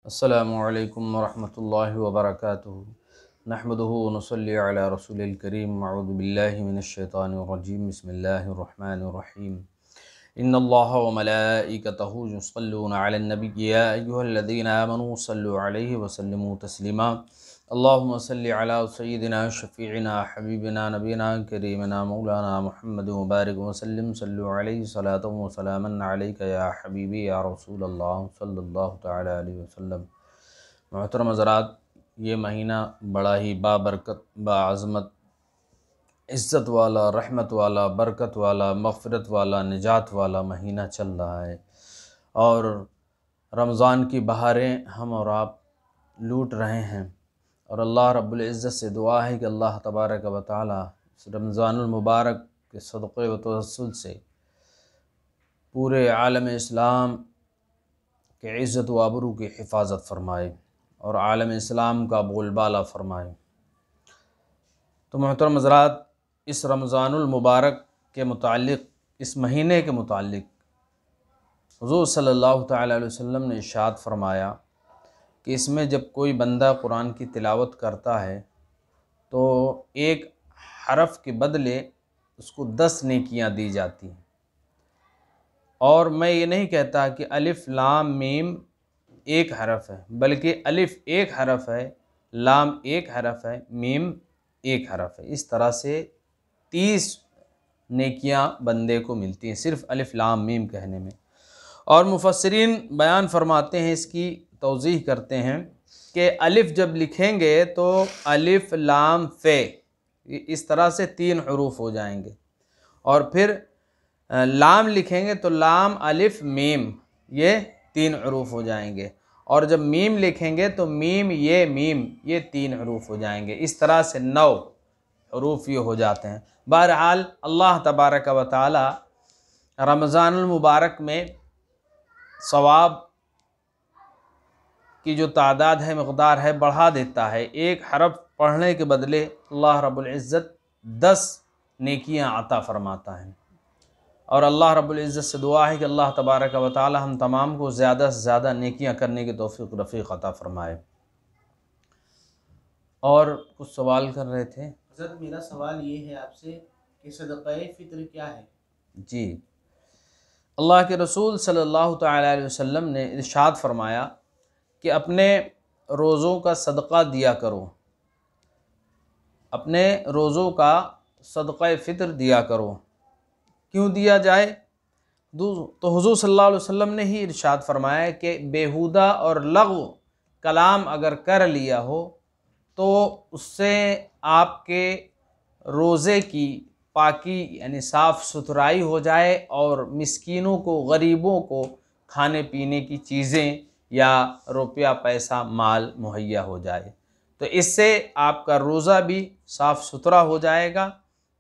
अस्सलामु अलैकुम वरहमतुल्लाहि वबरकातुहू नहमदुहु व नुसल्ली अला रसूलिल करीम अऊज़ु बिल्लाहि मिनश शैतानिर रजीम बिस्मिल्लाहिर रहमानिर रहीम इन्नल्लाहा व मलाइकतहु युसल्लूना अलन नबी या अय्युहल्लज़ीना आमनू सल्लु अलैहि व सल्लिमू तस्लीमा अल्लाहुम्मा सल्लि अला सय्यिदिना शफ़ीइना हबीबिना नबीना करीमिना मौलाना मुहम्मद मुबारक वसल्लम सल्लु अलैहि सलातन व सलामन अलैका या हबीबी या रसूलल्लाह सल्लल्लाहु तआला अलैहि वसल्लम। मोहतरम हज़रात, ये महीना बड़ा ही बाबरकत, बाअज़मत, इज़्ज़त वाला, रहमत वाला, बरकत वाला, मग़फ़िरत वाला, निजात वाला महीना चल रहा है और रमज़ान की बहारें हम और आप लूट रहे हैं। और अल्लाह रब्बुल इज़्ज़त से दुआ है कि अल्लाह तबारक व तआला इस रमज़ानुल मुबारक के सदक़े व तवस्सुल से पूरे आलम इस्लाम के इज़्ज़त व आबरू की हिफाज़त फ़रमाए और आलम इस्लाम का बोलबाला फ़रमाए। तो मोहतरम हज़रात, इस रमज़ानुल मुबारक के मुताल्लिक़, इस महीने के मुताल्लिक़ हुज़ूर सल्लल्लाहु तआला अलैहि वसल्लम ने इरशाद फ़रमाया कि इसमें जब कोई बंदा कुरान की तिलावत करता है तो एक हरफ के बदले उसको 10 नेकियां दी जाती हैं। और मैं ये नहीं कहता कि अलिफ़ लाम मीम एक हरफ है, बल्कि अलिफ़ एक हरफ है, लाम एक हरफ है, मीम एक हरफ है। इस तरह से 30 नेकियां बंदे को मिलती हैं सिर्फ़ अलिफ़ लाम मीम कहने में। और मुफस्सिरीन बयान फरमाते हैं, इसकी तौज़ीह करते हैं कि अलिफ़ जब लिखेंगे तो अलिफ़ लाम फ़े, इस तरह से 3 हरूफ हो जाएंगे। और फिर लाम लिखेंगे तो लाम अलिफ़ मीम, ये 3 हरूफ हो जाएंगे। और जब मीम लिखेंगे तो मीम, ये 3 हरूफ हो जाएंगे। इस तरह से 9 हरूफ ये हो जाते हैं। बहरहाल अल्लाह तबारक व तआला रमज़ानुल मुबारक में सवाब की जो तादाद है, मक़दार है, बढ़ा देता है। एक हरफ पढ़ने के बदले अल्लाह रब्बुल इज़्ज़त 10 नेकियां अता फ़रमाता है। और अल्लाह रब्बुल इज़्ज़त से दुआ है कि अल्लाह तबारक व तआला हम तमाम को ज़्यादा से ज़्यादा नेकियां करने की तौफ़ीक़ रफ़ीक़ अता फ़रमाए। और कुछ सवाल कर रहे थे हज़रत, मेरा सवाल ये है आपसे कि सदक़ाए फ़ित्र क्या है? जी, अल्लाह के रसूल सल्लल्लाहु तआला अलैहि वसल्लम ने इरशाद फ़रमाया कि अपने रोज़ों का सदक़ा दिया करो, अपने रोज़ों का सदक़ा फ़ित्र दिया करो। क्यों दिया जाए? तो हुज़ूर सल्लल्लाहु अलैहि वसल्लम ने ही इरशाद फरमाया कि बेहुदा और लग़्व कलाम अगर कर लिया हो तो उससे आपके रोज़े की पाकी यानी साफ़ सुथराई हो जाए और मिस्कीनों को, गरीबों को खाने पीने की चीज़ें या रुपया पैसा माल मुहैया हो जाए। तो इससे आपका रोज़ा भी साफ़ सुथरा हो जाएगा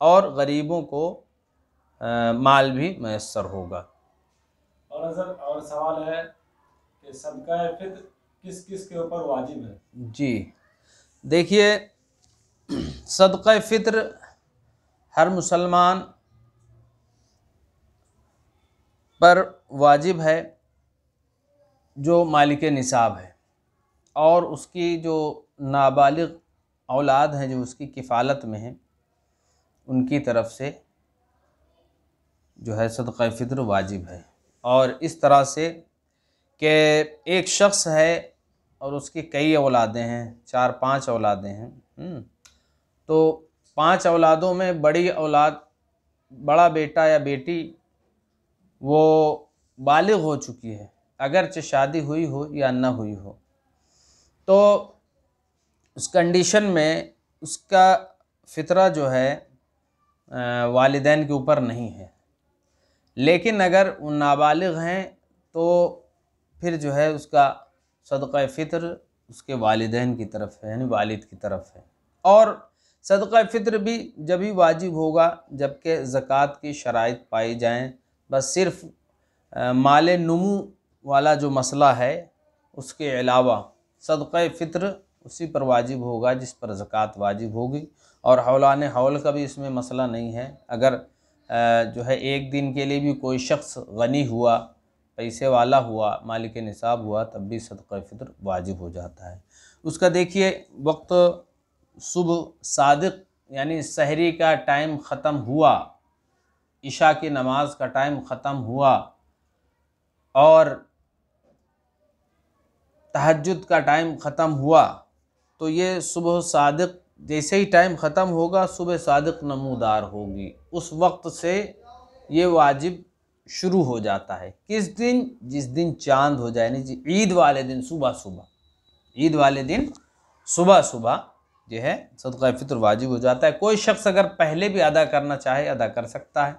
और गरीबों को माल भी मैसर होगा। और अगर और सवाल है कि सदका फित्र किस किस के ऊपर वाजिब है? जी, देखिए, सदका फ़ित्र हर मुसलमान पर वाजिब है जो मालिक निसाब है और उसकी जो नाबालिग औलाद हैं जो उसकी किफ़ालत में हैं, उनकी तरफ से जो है सदका फ़ित्र वाजिब है। और इस तरह से कि एक शख्स है और उसकी कई औलादें हैं, 4-5 औलादें हैं, तो 5 औलादों में बड़ी औलाद, बड़ा बेटा या बेटी वो बालिग हो चुकी है, अगरचे शादी हुई हो या न हुई हो, तो उस कंडीशन में उसका फ़ितरा जो है वालिदैन के ऊपर नहीं है। लेकिन अगर वो नाबालिग हैं तो फिर जो है उसका सदका फ़ित्र उसके वालिदैन की तरफ है, यानी वालिद की तरफ है। और सदका फ़ित्र भी जब ही वाजिब होगा जबकि ज़कात की शराइत पाई जाएं। बस सिर्फ़ माल नुमू वाला जो मसला है उसके अलावा सदका फ़ित्र उसी पर वाजिब होगा जिस पर ज़कात वाजिब होगी। और हौलान हौल का भी इसमें मसला नहीं है। अगर जो है एक दिन के लिए भी कोई शख्स गनी हुआ, पैसे वाला हुआ, मालिक निसाब हुआ, तब भी सदक़ा फ़ितर वाजिब हो जाता है। उसका देखिए वक्त सुबह सादिक यानी सहरी का टाइम ख़त्म हुआ, इशा की नमाज का टाइम ख़त्म हुआ और तहज्जुद का टाइम ख़त्म हुआ, तो ये सुबह सादिक जैसे ही टाइम ख़त्म होगा सुबह सादिक नमूदार होगी, उस वक्त से ये वाजिब शुरू हो जाता है। किस दिन? जिस दिन चांद हो जाए, यानी ईद वाले दिन सुबह सुबह, ईद वाले दिन सुबह सुबह जो है सदक़ा फ़ितर वाजिब हो जाता है। कोई शख्स अगर पहले भी अदा करना चाहे अदा कर सकता है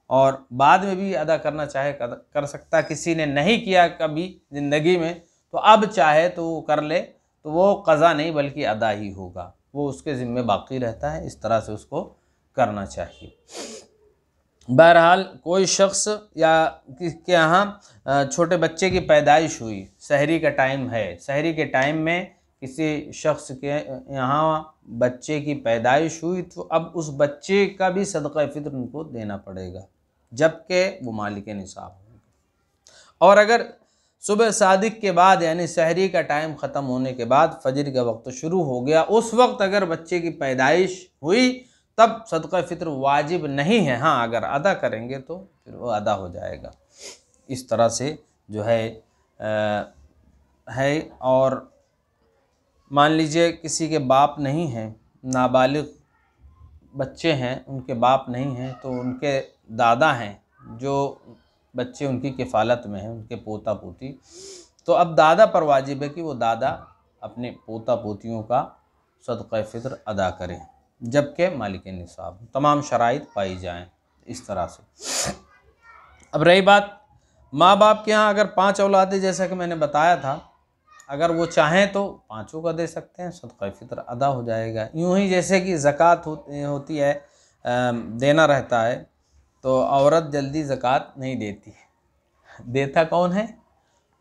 और बाद में भी अदा करना चाहे कर सकता है। किसी ने नहीं किया कभी ज़िंदगी में तो अब चाहे तो वो कर ले, तो वो क़ज़ा नहीं बल्कि अदा ही होगा, वो उसके ज़िम्मे बाकी रहता है। इस तरह से उसको करना चाहिए। बहरहाल कोई शख्स या किसके यहाँ छोटे बच्चे की पैदाइश हुई, सहरी का टाइम है, सहरी के टाइम में किसी शख्स के यहाँ बच्चे की पैदाइश हुई, तो अब उस बच्चे का भी सदक़ा फ़ितर उनको देना पड़ेगा, जबकि वो मालिक निसाब होंगे। और अगर सुबह सादिक के बाद यानी सहरी का टाइम ख़त्म होने के बाद फजर का वक्त शुरू हो गया, उस वक्त अगर बच्चे की पैदाइश हुई तब सदक़ा फ़ितर वाजिब नहीं है। हाँ, अगर अदा करेंगे तो फिर वो अदा हो जाएगा। इस तरह से जो है। और मान लीजिए किसी के बाप नहीं हैं, नाबालिग बच्चे हैं, उनके बाप नहीं हैं, तो उनके दादा हैं जो बच्चे उनकी किफ़ालत में हैं, उनके पोता पोती, तो अब दादा पर वाजिब है कि वो दादा अपने पोता पोतियों का सदक़ा फ़ितर अदा करें, जबकि मालिक निसाब तमाम शराइत पाई जाएं। इस तरह से अब रही बात माँ बाप के यहाँ अगर 5 औलादें, जैसा कि मैंने बताया था, अगर वो चाहें तो 5 का दे सकते हैं, सदक़ा फ़ितर अदा हो जाएगा। यूँ ही जैसे कि ज़कात होती है, देना रहता है, तो औरत जल्दी ज़कात नहीं देती है। देता कौन है?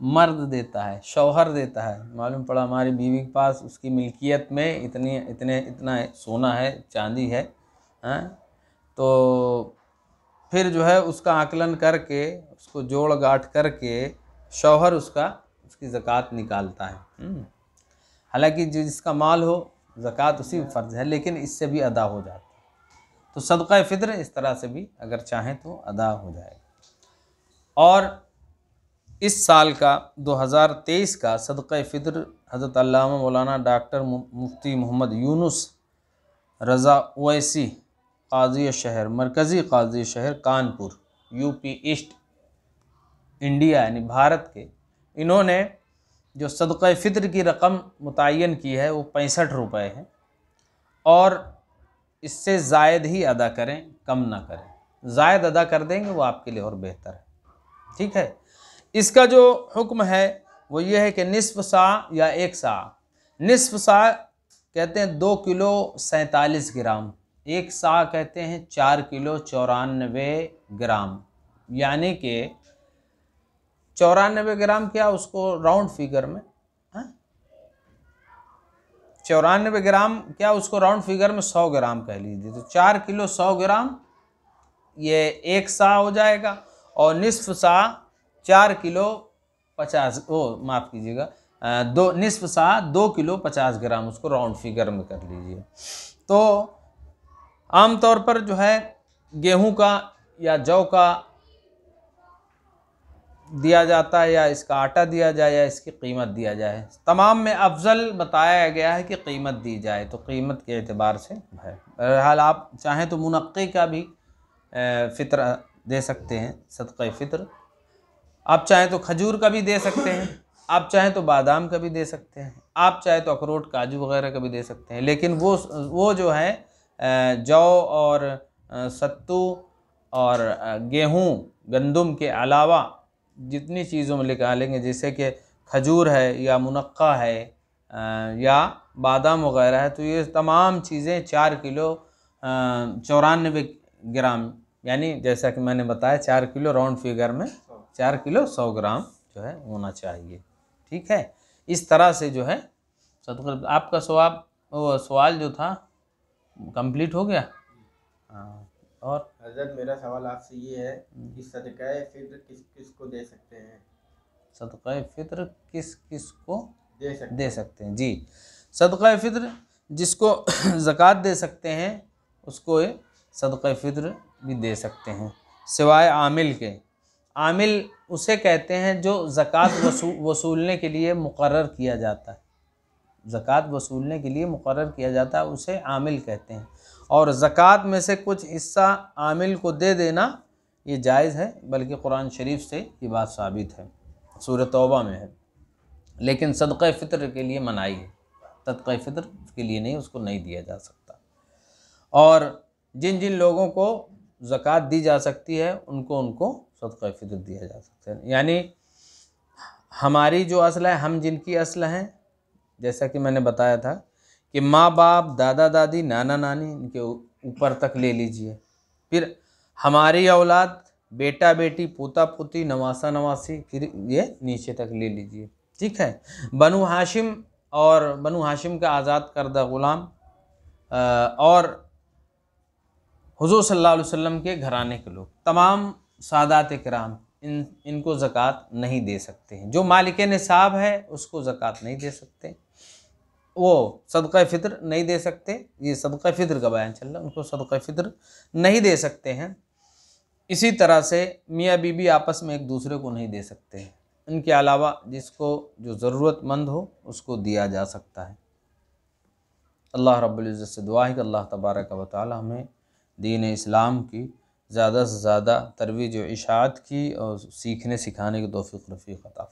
मर्द देता है, शौहर देता है। मालूम पड़ा हमारी बीवी के पास उसकी मिल्कियत में इतना सोना है, चांदी है, तो फिर जो है उसका आकलन करके, उसको जोड़ गांठ करके शौहर उसकी ज़कात निकालता है। हालांकि जिसका माल हो ज़कात उसी पर फ़र्ज़ है, लेकिन इससे भी अदा हो जाता है। तो सदक़ा फ़ितर इस तरह से भी अगर चाहें तो अदा हो जाएगा। और इस साल का 2023 का सदक़ा फ़ितर हज़रत अल्लामा मौलाना डॉक्टर मुफ्ती मोहम्मद यूनुस रज़ा ओवैसी काज़ी शहर, मरकज़ी काज़ी शहर कानपुर, यूपी ईस्ट, इंडिया यानी भारत के, इन्होंने जो सदक़ा फ़ितर की रकम मुतय्यन की है वो 65 रुपये है, और इससे ज़ायद ही अदा करें, कम ना करें। ज़ायद अदा कर देंगे वो आपके लिए और बेहतर है। ठीक है। इसका जो हुक्म है वो ये है कि निस्फ़ सा या 1 सा। निस्फ़ सा कहते हैं 2 किलो 47 ग्राम, 1 सा कहते हैं 4 किलो 94 ग्राम, यानी कि 94 ग्राम क्या, उसको राउंड फिगर में 94 ग्राम क्या, उसको राउंड फिगर में 100 ग्राम कह लीजिए, तो 4 किलो 100 ग्राम ये 1 सा हो जाएगा। और निस्फ़ सा 4 किलो 50, माफ़ कीजिएगा, निस्फ़ सा 2 किलो 50 ग्राम, उसको राउंड फिगर में कर लीजिए। तो आम तौर पर जो है गेहूं का या जौ का दिया जाता है, या इसका आटा दिया जाए, या इसकी कीमत दिया जाए। तमाम में अफजल बताया गया है कि कीमत दी जाए, तो कीमत के एतबार से है। बहरहाल आप चाहें तो मुनक्की का भी फ़ितर दे सकते हैं, सदक़ा फ़ितर। आप चाहें तो खजूर का भी दे सकते हैं, आप चाहें तो बादाम का भी दे सकते हैं, आप चाहें तो अखरोट काजू वगैरह का भी दे सकते हैं। लेकिन वो जो है जौ और सत्तू और गेहूँ गंदम के अलावा जितनी चीज़ों में निकालेंगे, जैसे कि खजूर है या मुनक्का है या बादाम वगैरह है, तो ये तमाम चीज़ें 4 किलो 94 ग्राम, यानी जैसा कि मैंने बताया 4 किलो राउंड फिगर में 4 किलो 100 ग्राम जो है होना चाहिए। ठीक है। इस तरह से जो है सदक़ा। आपका सवाल जो था कंप्लीट हो गया। हाँ, और हजरत मेरा सवाल आपसे ये है कि सदका फित्र किस किस को दे सकते हैं? सदका फ़ित्र किस किस को दे दे सकते हैं? जी, सदका फ़ित्र जिसको ज़कात दे सकते हैं उसको ये सदका फ़ित्र भी दे सकते हैं, सिवाय आमिल के। आमिल उसे कहते हैं जो ज़कात वसूलने के लिए मुकर्रर किया जाता है। ज़कात वसूलने के लिए मुकर्रर किया जाता है, उसे आमिल कहते हैं। और ज़कात में से कुछ हिस्सा आमिल को दे देना ये जायज़ है, बल्कि कुरान शरीफ से ये बात साबित है, सूरह तौबा में है। लेकिन सदक़ा फ़ित्र के लिए मनाही है, सदक़ा फ़ित्र के लिए नहीं, उसको नहीं दिया जा सकता। और जिन जिन लोगों को ज़कात दी जा सकती है उनको सदक़ा फ़ित्र दिया जा सकता है। यानी हमारी जो असल है, हम जिनकी असल हैं, जैसा कि मैंने बताया था कि माँ बाप, दादा दादी, नाना नानी, इनके ऊपर तक ले लीजिए। फिर हमारी औलाद, बेटा बेटी, पोता पोती, नवासा नवासी, फिर ये नीचे तक ले लीजिए। ठीक है। बनु हाशिम और बनु हाशिम का आज़ाद करदा ग़ुलाम और हुज़ूर सल्लल्लाहु अलैहि वसल्लम के घराने के लोग, तमाम सादात किराम इनको ज़कात नहीं दे सकते हैं। जो मालिक निसाब है उसको ज़कात नहीं दे सकते, वो सदक़ा फ़ित्र नहीं दे सकते। ये सदक़ा फ़ित्र का बयान चल रहा है, उनको सदक़ा फ़ित्र नहीं दे सकते हैं। इसी तरह से मियाँ बीबी आपस में एक दूसरे को नहीं दे सकते हैं। इनके अलावा जिसको जो ज़रूरतमंद हो उसको दिया जा सकता है। अल्लाह रब्बुल इज़्ज़त से दुआ है कि अल्लाह तबारक व तआला हमें दीन इस्लाम की ज़्यादा से ज़्यादा तरवीज व इशाअत की और सीखने सिखाने की तौफ़ीक़ रफ़ीक़ अता